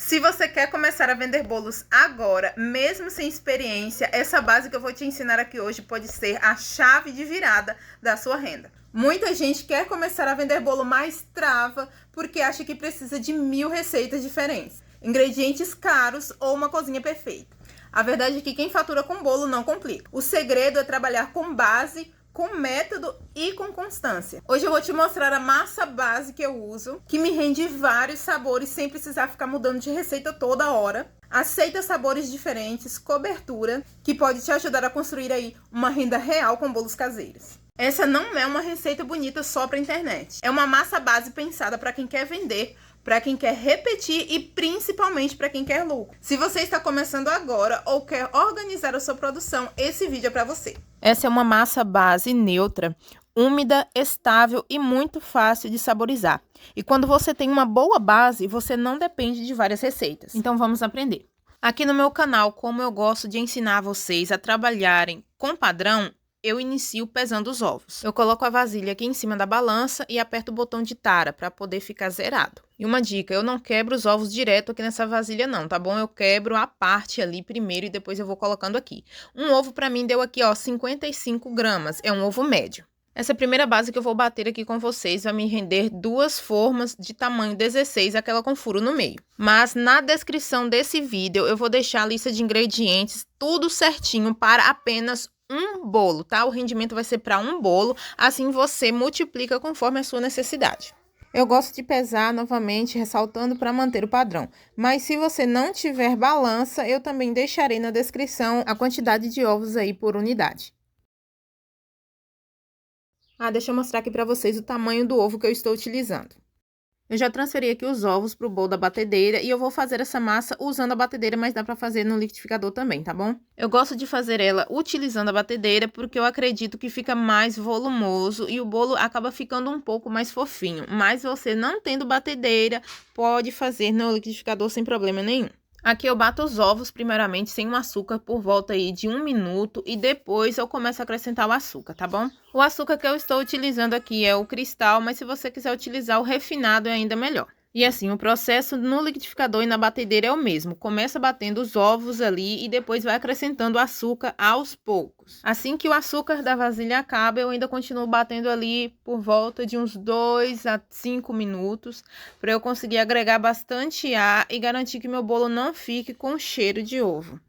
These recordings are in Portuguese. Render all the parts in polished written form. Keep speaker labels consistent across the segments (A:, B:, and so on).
A: Se você quer começar a vender bolos agora, mesmo sem experiência, essa base que eu vou te ensinar aqui hoje pode ser a chave de virada da sua renda. Muita gente quer começar a vender bolo, mas trava porque acha que precisa de 1000 receitas diferentes, ingredientes caros ou uma cozinha perfeita. A verdade é que quem fatura com bolo não complica. O segredo é trabalhar com base, com método e com constância. Hoje eu vou te mostrar a massa base que eu uso, que me rende vários sabores sem precisar ficar mudando de receita toda hora. Aceita sabores diferentes, cobertura, que pode te ajudar a construir aí uma renda real com bolos caseiros. Essa não é uma receita bonita só para internet. É uma massa base pensada para quem quer vender, para quem quer repetir e principalmente para quem quer lucro. Se você está começando agora ou quer organizar a sua produção, esse vídeo é para você.
B: Essa é uma massa base neutra, úmida, estável e muito fácil de saborizar. E quando você tem uma boa base, você não depende de várias receitas. Então vamos aprender. Aqui no meu canal, como eu gosto de ensinar vocês a trabalharem com padrão, eu inicio pesando os ovos. Eu coloco a vasilha aqui em cima da balança e aperto o botão de tara para poder ficar zerado. E uma dica, eu não quebro os ovos direto aqui nessa vasilha não, tá bom? Eu quebro a parte ali primeiro e depois eu vou colocando aqui. Um ovo para mim deu aqui, ó, 55 gramas, é um ovo médio. Essa primeira base que eu vou bater aqui com vocês vai me render 2 formas de tamanho 16, aquela com furo no meio. Mas na descrição desse vídeo eu vou deixar a lista de ingredientes, tudo certinho para apenas um bolo, tá? O rendimento vai ser para um bolo, assim você multiplica conforme a sua necessidade. Eu gosto de pesar novamente, ressaltando para manter o padrão. Mas se você não tiver balança, eu também deixarei na descrição a quantidade de ovos aí por unidade. Deixa eu mostrar aqui para vocês o tamanho do ovo que eu estou utilizando. Eu já transferi aqui os ovos para o bowl da batedeira e eu vou fazer essa massa usando a batedeira, mas dá para fazer no liquidificador também, tá bom? Eu gosto de fazer ela utilizando a batedeira porque eu acredito que fica mais volumoso e o bolo acaba ficando um pouco mais fofinho. Mas você não tendo batedeira, pode fazer no liquidificador sem problema nenhum. Aqui eu bato os ovos primeiramente sem o açúcar por volta aí de 1 minuto e depois eu começo a acrescentar o açúcar, tá bom? O açúcar que eu estou utilizando aqui é o cristal, mas se você quiser utilizar o refinado é ainda melhor. E assim, o processo no liquidificador e na batedeira é o mesmo. Começa batendo os ovos ali e depois vai acrescentando o açúcar aos poucos. Assim que o açúcar da vasilha acaba, eu ainda continuo batendo ali por volta de uns 2 a 5 minutos, para eu conseguir agregar bastante ar e garantir que meu bolo não fique com cheiro de ovo.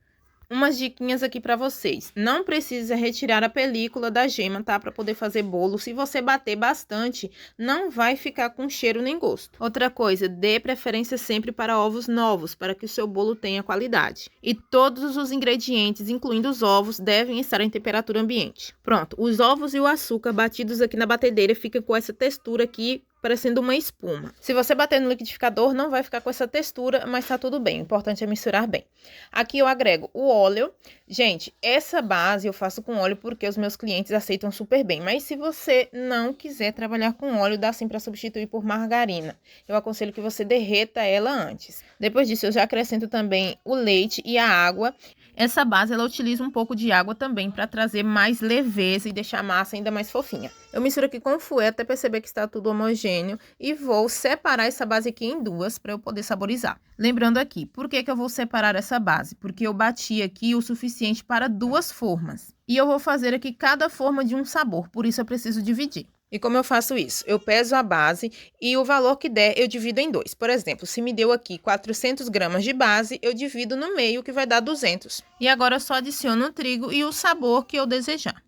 B: Umas diquinhas aqui para vocês. Não precisa retirar a película da gema, tá? Para poder fazer bolo. Se você bater bastante, não vai ficar com cheiro nem gosto. Outra coisa, dê preferência sempre para ovos novos, para que o seu bolo tenha qualidade. E todos os ingredientes, incluindo os ovos, devem estar em temperatura ambiente. Pronto, os ovos e o açúcar batidos aqui na batedeira ficam com essa textura aqui, parecendo uma espuma. Se você bater no liquidificador, não vai ficar com essa textura, mas tá tudo bem. O importante é misturar bem. Aqui eu agrego o óleo. Gente, essa base eu faço com óleo porque os meus clientes aceitam super bem. Mas se você não quiser trabalhar com óleo, dá sim para substituir por margarina. Eu aconselho que você derreta ela antes. Depois disso, eu já acrescento também o leite e a água. Essa base, ela utiliza um pouco de água também para trazer mais leveza e deixar a massa ainda mais fofinha. Eu misturo aqui com o fouet até perceber que está tudo homogêneo e vou separar essa base aqui em duas para eu poder saborizar. Lembrando aqui, por que eu vou separar essa base? Porque eu bati aqui o suficiente para 2 formas. E eu vou fazer aqui cada forma de um sabor, por isso eu preciso dividir. E como eu faço isso? Eu peso a base e o valor que der eu divido em 2. Por exemplo, se me deu aqui 400 gramas de base, eu divido no meio que vai dar 200. E agora eu só adiciono o trigo e o sabor que eu desejar.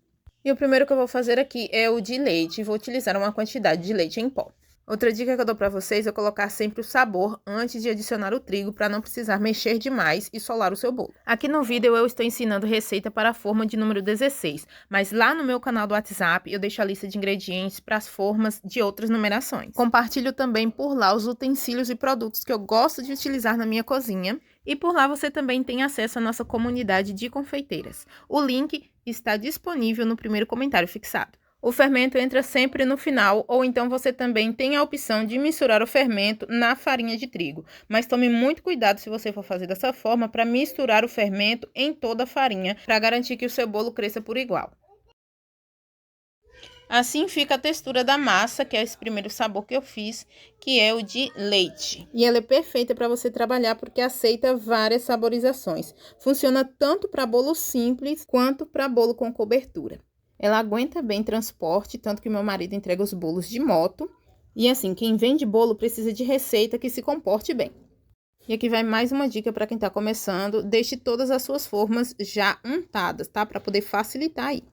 B: E o primeiro que eu vou fazer aqui é o de leite. Vou utilizar uma quantidade de leite em pó. Outra dica que eu dou para vocês é colocar sempre o sabor antes de adicionar o trigo para não precisar mexer demais e solar o seu bolo. Aqui no vídeo eu estou ensinando receita para a forma de número 16, mas lá no meu canal do WhatsApp eu deixo a lista de ingredientes para as formas de outras numerações. Compartilho também por lá os utensílios e produtos que eu gosto de utilizar na minha cozinha. E por lá você também tem acesso à nossa comunidade de confeiteiras. O link está disponível no primeiro comentário fixado. O fermento entra sempre no final, ou então você também tem a opção de misturar o fermento na farinha de trigo. Mas tome muito cuidado se você for fazer dessa forma para misturar o fermento em toda a farinha, para garantir que o seu bolo cresça por igual. Assim fica a textura da massa, que é esse primeiro sabor que eu fiz, que é o de leite. E ela é perfeita para você trabalhar porque aceita várias saborizações. Funciona tanto para bolo simples quanto para bolo com cobertura. Ela aguenta bem transporte, tanto que meu marido entrega os bolos de moto. E assim, quem vende bolo precisa de receita que se comporte bem. E aqui vai mais uma dica para quem está começando. Deixe todas as suas formas já untadas, tá? Para poder facilitar aí.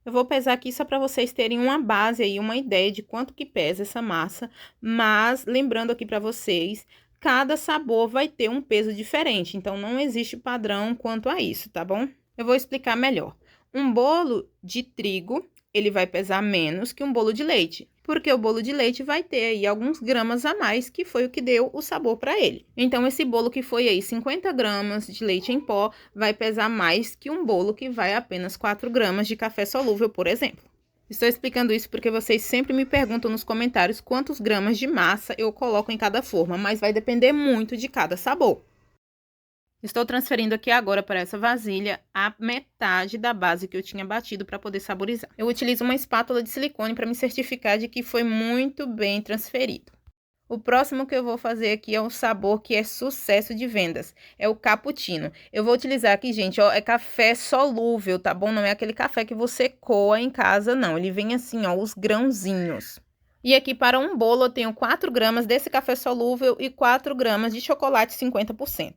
B: Eu vou pesar aqui só para vocês terem uma base aí, uma ideia de quanto que pesa essa massa. Mas, lembrando aqui para vocês, cada sabor vai ter um peso diferente. Então, não existe padrão quanto a isso, tá bom? Eu vou explicar melhor. Um bolo de trigo, ele vai pesar menos que um bolo de leite. Porque o bolo de leite vai ter aí alguns gramas a mais, que foi o que deu o sabor para ele. Então, esse bolo que foi aí 50 gramas de leite em pó, vai pesar mais que um bolo que vai apenas 4 gramas de café solúvel, por exemplo. Estou explicando isso porque vocês sempre me perguntam nos comentários quantos gramas de massa eu coloco em cada forma, mas vai depender muito de cada sabor. Estou transferindo aqui agora para essa vasilha a metade da base que eu tinha batido para poder saborizar. Eu utilizo uma espátula de silicone para me certificar de que foi muito bem transferido. O próximo que eu vou fazer aqui é um sabor que é sucesso de vendas, é o cappuccino. Eu vou utilizar aqui, gente, ó, é café solúvel, tá bom? Não é aquele café que você coa em casa, não. Ele vem assim, ó, os grãozinhos. E aqui para um bolo eu tenho 4 gramas desse café solúvel e 4 gramas de chocolate 50%.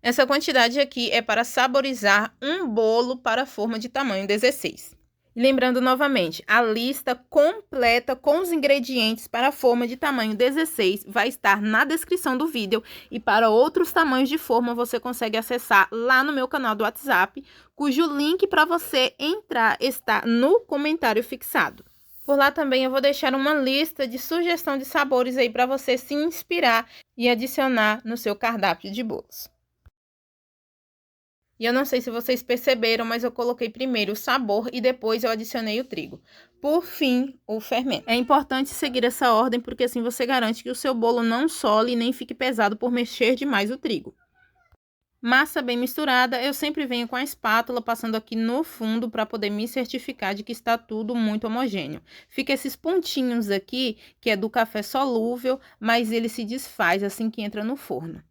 B: Essa quantidade aqui é para saborizar um bolo para forma de tamanho 16. E lembrando novamente, a lista completa com os ingredientes para a forma de tamanho 16 vai estar na descrição do vídeo. E para outros tamanhos de forma você consegue acessar lá no meu canal do WhatsApp, cujo link para você entrar está no comentário fixado. Por lá também eu vou deixar uma lista de sugestão de sabores aí para você se inspirar e adicionar no seu cardápio de bolos. E eu não sei se vocês perceberam, mas eu coloquei primeiro o sabor e depois eu adicionei o trigo. Por fim, o fermento. É importante seguir essa ordem porque assim você garante que o seu bolo não sole e nem fique pesado por mexer demais o trigo. Massa bem misturada, eu sempre venho com a espátula passando aqui no fundo para poder me certificar de que está tudo muito homogêneo. Fica esses pontinhos aqui, que é do café solúvel, mas ele se desfaz assim que entra no forno.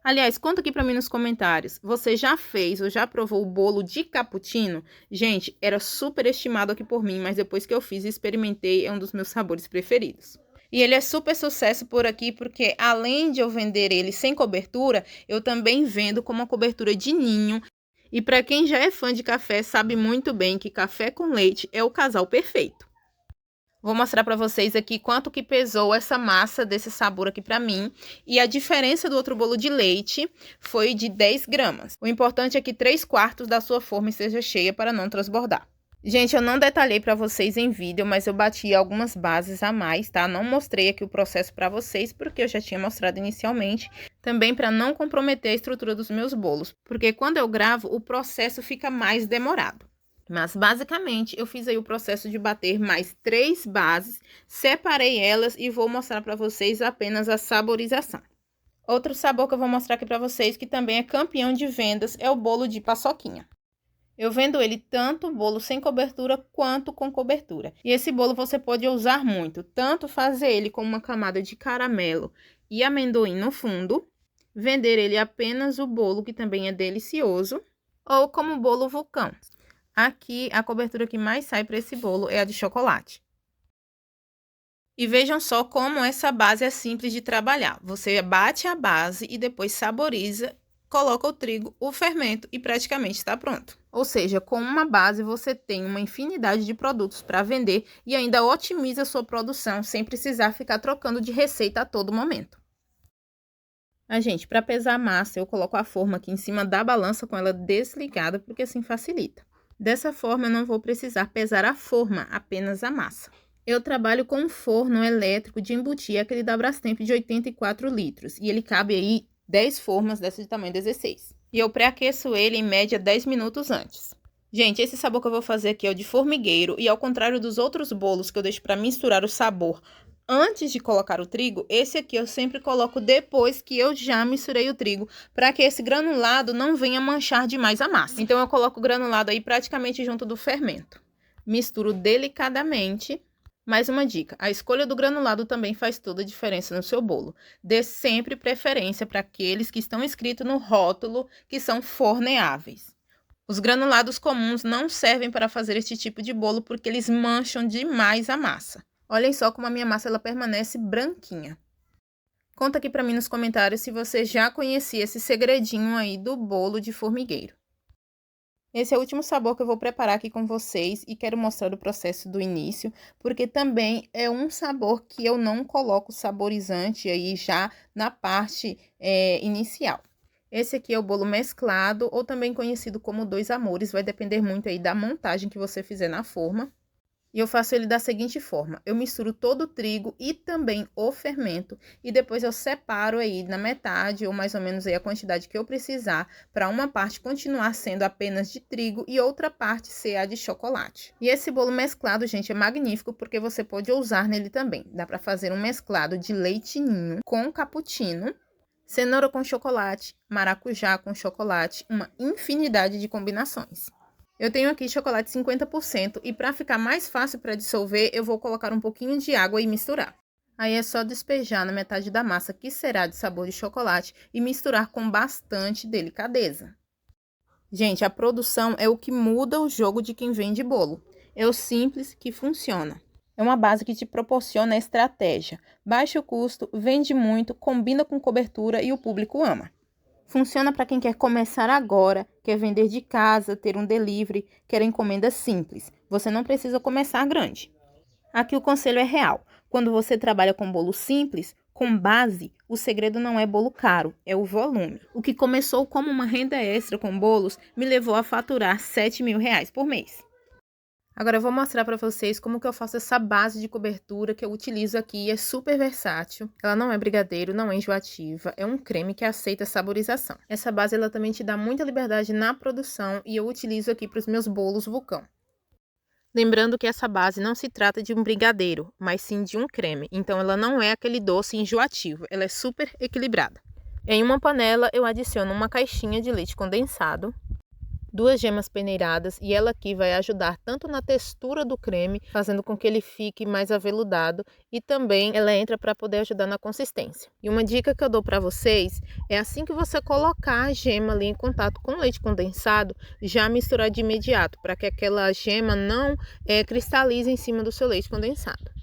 B: Aliás, conta aqui para mim nos comentários, você já fez ou já provou o bolo de cappuccino? Gente, era super estimado aqui por mim, mas depois que eu fiz e experimentei, é um dos meus sabores preferidos. E ele é super sucesso por aqui, porque além de eu vender ele sem cobertura, eu também vendo com uma cobertura de ninho. E para quem já é fã de café, sabe muito bem que café com leite é o casal perfeito. Vou mostrar para vocês aqui quanto que pesou essa massa desse sabor aqui para mim. E a diferença do outro bolo de leite foi de 10 gramas. O importante é que 3/4 da sua forma esteja cheia para não transbordar. Gente, eu não detalhei para vocês em vídeo, mas eu bati algumas bases a mais, tá? Não mostrei aqui o processo para vocês, porque eu já tinha mostrado inicialmente. Também para não comprometer a estrutura dos meus bolos, porque quando eu gravo, o processo fica mais demorado. Mas, basicamente, eu fiz aí o processo de bater mais 3 bases, separei elas e vou mostrar para vocês apenas a saborização. Outro sabor que eu vou mostrar aqui para vocês, que também é campeão de vendas, é o bolo de paçoquinha. Eu vendo ele tanto bolo sem cobertura quanto com cobertura. E esse bolo você pode usar muito, tanto fazer ele com uma camada de caramelo e amendoim no fundo, vender ele apenas o bolo, que também é delicioso, ou como bolo vulcão. Aqui, a cobertura que mais sai para esse bolo é a de chocolate. E vejam só como essa base é simples de trabalhar. Você bate a base e depois saboriza, coloca o trigo, o fermento e praticamente está pronto. Ou seja, com uma base você tem uma infinidade de produtos para vender e ainda otimiza a sua produção sem precisar ficar trocando de receita a todo momento. Gente, para pesar a massa, eu coloco a forma aqui em cima da balança com ela desligada, porque assim facilita. Dessa forma, eu não vou precisar pesar a forma, apenas a massa. Eu trabalho com um forno elétrico de embutir, aquele da Brastemp de 84 litros, e ele cabe aí 10 formas dessa de tamanho 16. E eu pré-aqueço ele em média 10 minutos antes. Gente, esse sabor que eu vou fazer aqui é o de formigueiro, e ao contrário dos outros bolos que eu deixo para misturar o sabor antes de colocar o trigo, esse aqui eu sempre coloco depois que eu já misturei o trigo, para que esse granulado não venha manchar demais a massa. Então eu coloco o granulado aí praticamente junto do fermento. misturo delicadamente. Mais uma dica, a escolha do granulado também faz toda a diferença no seu bolo. Dê sempre preferência para aqueles que estão escritos no rótulo que são forneáveis. Os granulados comuns não servem para fazer este tipo de bolo porque eles mancham demais a massa. Olhem só como a minha massa ela permanece branquinha. Conta aqui para mim nos comentários se você já conhecia esse segredinho aí do bolo de formigueiro. Esse é o último sabor que eu vou preparar aqui com vocês e quero mostrar o processo do início, porque também é um sabor que eu não coloco saborizante aí já na parte inicial. Esse aqui é o bolo mesclado, ou também conhecido como dois amores, vai depender muito aí da montagem que você fizer na forma. E eu faço ele da seguinte forma, eu misturo todo o trigo e também o fermento, e depois eu separo aí na metade, ou mais ou menos aí a quantidade que eu precisar, para uma parte continuar sendo apenas de trigo e outra parte ser a de chocolate. E esse bolo mesclado, gente, é magnífico, porque você pode usar nele também. Dá para fazer um mesclado de leite ninho com cappuccino, cenoura com chocolate, maracujá com chocolate, uma infinidade de combinações. Eu tenho aqui chocolate 50% e para ficar mais fácil para dissolver, eu vou colocar um pouquinho de água e misturar. Aí é só despejar na metade da massa, que será de sabor de chocolate, e misturar com bastante delicadeza. Gente, a produção é o que muda o jogo de quem vende bolo. É o simples que funciona. É uma base que te proporciona estratégia. Baixo custo, vende muito, combina com cobertura e o público ama. Funciona para quem quer começar agora, quer vender de casa, ter um delivery, quer encomenda simples. Você não precisa começar grande. Aqui o conselho é real. Quando você trabalha com bolo simples, com base, o segredo não é bolo caro, é o volume. O que começou como uma renda extra com bolos me levou a faturar R$7.000 por mês. Agora eu vou mostrar para vocês como que eu faço essa base de cobertura que eu utilizo aqui. É super versátil, ela não é brigadeiro, não é enjoativa, é um creme que aceita saborização. Essa base ela também te dá muita liberdade na produção e eu utilizo aqui para os meus bolos vulcão. Lembrando que essa base não se trata de um brigadeiro, mas sim de um creme, então ela não é aquele doce enjoativo, ela é super equilibrada. Em uma panela eu adiciono uma caixinha de leite condensado, 2 gemas peneiradas, e ela aqui vai ajudar tanto na textura do creme, fazendo com que ele fique mais aveludado, e também ela entra para poder ajudar na consistência. E uma dica que eu dou para vocês é assim que você colocar a gema ali em contato com o leite condensado, já misturar de imediato, para que aquela gema não cristalize em cima do seu leite condensado.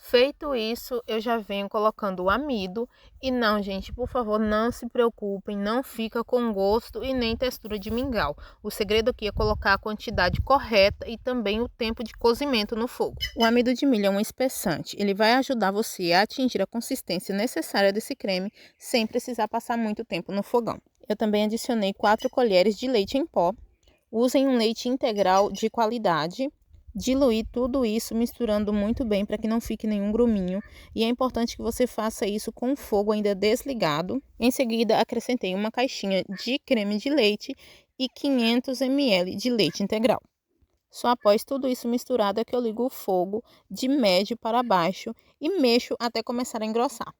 B: Feito isso, eu já venho colocando o amido. E não, gente, por favor, não se preocupem, não fica com gosto e nem textura de mingau. O segredo aqui é colocar a quantidade correta e também o tempo de cozimento no fogo. O amido de milho é um espessante, ele vai ajudar você a atingir a consistência necessária desse creme sem precisar passar muito tempo no fogão. Eu também adicionei 4 colheres de leite em pó. Usem um leite integral de qualidade. Diluir tudo isso misturando muito bem para que não fique nenhum gruminho, e é importante que você faça isso com o fogo ainda desligado. Em seguida, acrescentei uma caixinha de creme de leite e 500 ml de leite integral. Só após tudo isso misturado é que eu ligo o fogo de médio para baixo e mexo até começar a engrossar.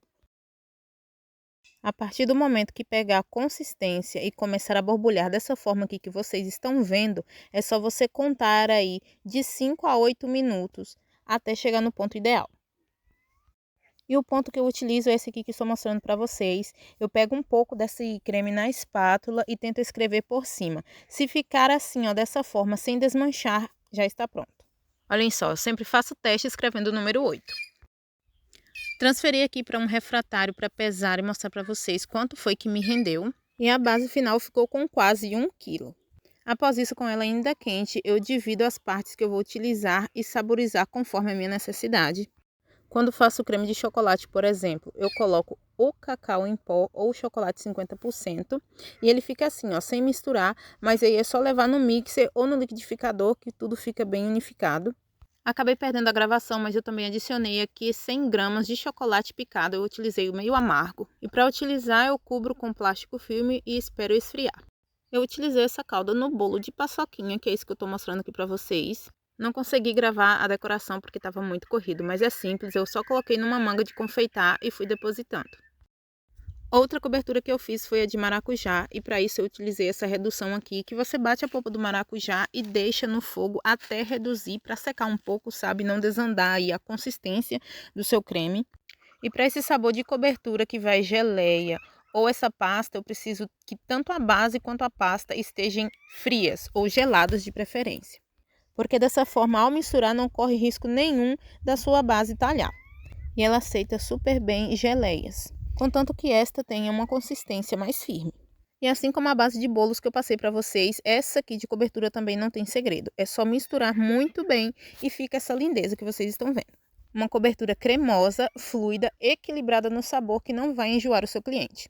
B: A partir do momento que pegar a consistência e começar a borbulhar dessa forma aqui que vocês estão vendo, é só você contar aí de 5 a 8 minutos até chegar no ponto ideal. E o ponto que eu utilizo é esse aqui que estou mostrando para vocês. Eu pego um pouco desse creme na espátula e tento escrever por cima. Se ficar assim, ó, dessa forma, sem desmanchar, já está pronto. Olhem só, eu sempre faço teste escrevendo o número 8. Transferi aqui para um refratário para pesar e mostrar para vocês quanto foi que me rendeu. E a base final ficou com quase 1 kg. Após isso, com ela ainda quente, eu divido as partes que eu vou utilizar e saborizar conforme a minha necessidade. Quando faço creme de chocolate, por exemplo, eu coloco o cacau em pó ou chocolate 50%. E ele fica assim, ó, sem misturar, mas aí é só levar no mixer ou no liquidificador que tudo fica bem unificado. Acabei perdendo a gravação, mas eu também adicionei aqui 100 gramas de chocolate picado. Eu utilizei o meio amargo. E para utilizar, eu cubro com plástico filme e espero esfriar. Eu utilizei essa calda no bolo de paçoquinha, que é isso que eu estou mostrando aqui para vocês. Não consegui gravar a decoração porque estava muito corrido, mas é simples. Eu só coloquei numa manga de confeitar e fui depositando. Outra cobertura que eu fiz foi a de maracujá, e para isso eu utilizei essa redução aqui, que você bate a polpa do maracujá e deixa no fogo até reduzir para secar um pouco, sabe? Não desandar aí a consistência do seu creme. E para esse sabor de cobertura que vai geleia ou essa pasta, eu preciso que tanto a base quanto a pasta estejam frias ou geladas de preferência. Porque dessa forma, ao misturar, não corre risco nenhum da sua base talhar. E ela aceita super bem geleias, contanto que esta tenha uma consistência mais firme. E assim como a base de bolos que eu passei para vocês, essa aqui de cobertura também não tem segredo. É só misturar muito bem e fica essa lindeza que vocês estão vendo. Uma cobertura cremosa, fluida, equilibrada no sabor que não vai enjoar o seu cliente.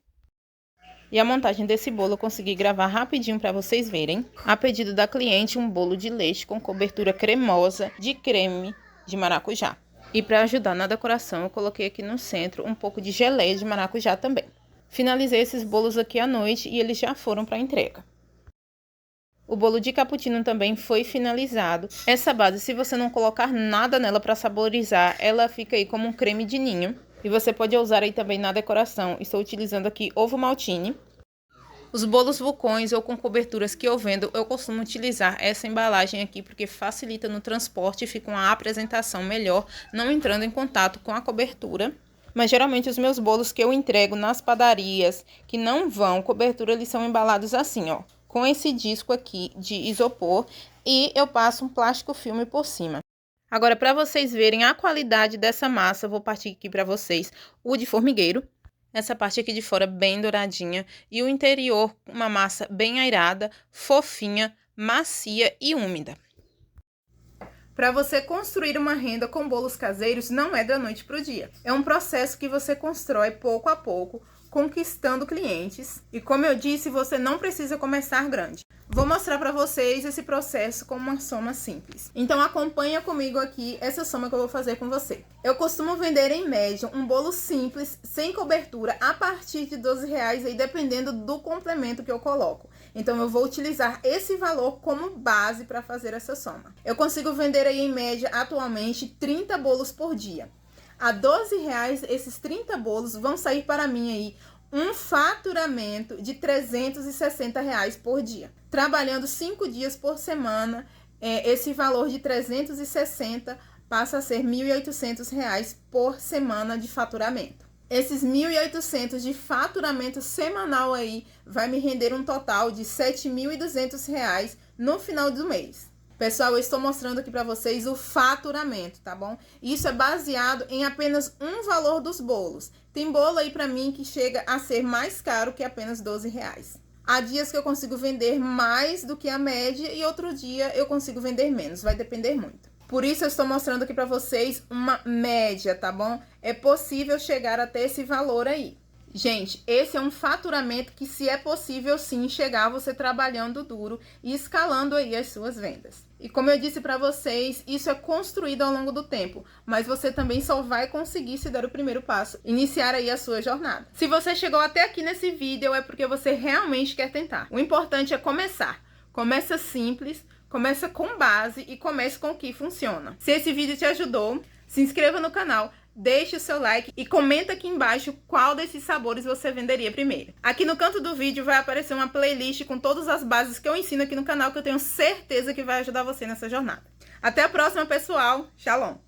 B: E a montagem desse bolo eu consegui gravar rapidinho para vocês verem. A pedido da cliente, um bolo de leite com cobertura cremosa de creme de maracujá. E para ajudar na decoração, eu coloquei aqui no centro um pouco de geleia de maracujá também. Finalizei esses bolos aqui à noite e eles já foram para entrega. O bolo de cappuccino também foi finalizado. Essa base, se você não colocar nada nela para saborizar, ela fica aí como um creme de ninho. E você pode usar aí também na decoração. Estou utilizando aqui ovo maltine. Os bolos vulcões ou com coberturas que eu vendo, eu costumo utilizar essa embalagem aqui porque facilita no transporte e fica uma apresentação melhor, não entrando em contato com a cobertura. Mas geralmente os meus bolos que eu entrego nas padarias, que não vão cobertura, eles são embalados assim, ó, com esse disco aqui de isopor e eu passo um plástico filme por cima. Agora, para vocês verem a qualidade dessa massa, eu vou partir aqui para vocês o de formigueiro. Essa parte aqui de fora bem douradinha e o interior uma massa bem airada, fofinha, macia e úmida.
A: Para você construir uma renda com bolos caseiros não é da noite para o dia. É um processo que você constrói pouco a pouco, conquistando clientes. E como eu disse, você não precisa começar grande. Vou mostrar para vocês esse processo com uma soma simples. Então acompanha comigo aqui essa soma que eu vou fazer com você. Eu costumo vender em média um bolo simples, sem cobertura, a partir de R$12 aí, dependendo do complemento que eu coloco. Então eu vou utilizar esse valor como base para fazer essa soma. Eu consigo vender aí em média atualmente 30 bolos por dia. A R$12, esses 30 bolos vão sair para mim aí um faturamento de R$360 por dia. Trabalhando 5 dias por semana, esse valor de 360 passa a ser R$1.800 por semana de faturamento. Esses 1.800 de faturamento semanal aí vai me render um total de R$7.200 no final do mês. Pessoal, eu estou mostrando aqui para vocês o faturamento, tá bom? Isso é baseado em apenas um valor dos bolos. Tem bolo aí para mim que chega a ser mais caro que apenas R$12. Há dias que eu consigo vender mais do que a média e outro dia eu consigo vender menos, vai depender muito. Por isso eu estou mostrando aqui para vocês uma média, tá bom? É possível chegar até esse valor aí. Gente, esse é um faturamento que se é possível sim chegar você trabalhando duro e escalando aí as suas vendas. E como eu disse para vocês, isso é construído ao longo do tempo, mas você também só vai conseguir se der o primeiro passo, iniciar aí a sua jornada. Se você chegou até aqui nesse vídeo é porque você realmente quer tentar. O importante é começar. Começa simples, começa com base e comece com o que funciona. Se esse vídeo te ajudou, se inscreva no canal. Deixe o seu like e comenta aqui embaixo qual desses sabores você venderia primeiro. Aqui no canto do vídeo vai aparecer uma playlist com todas as bases que eu ensino aqui no canal, que eu tenho certeza que vai ajudar você nessa jornada. Até a próxima, pessoal. Shalom!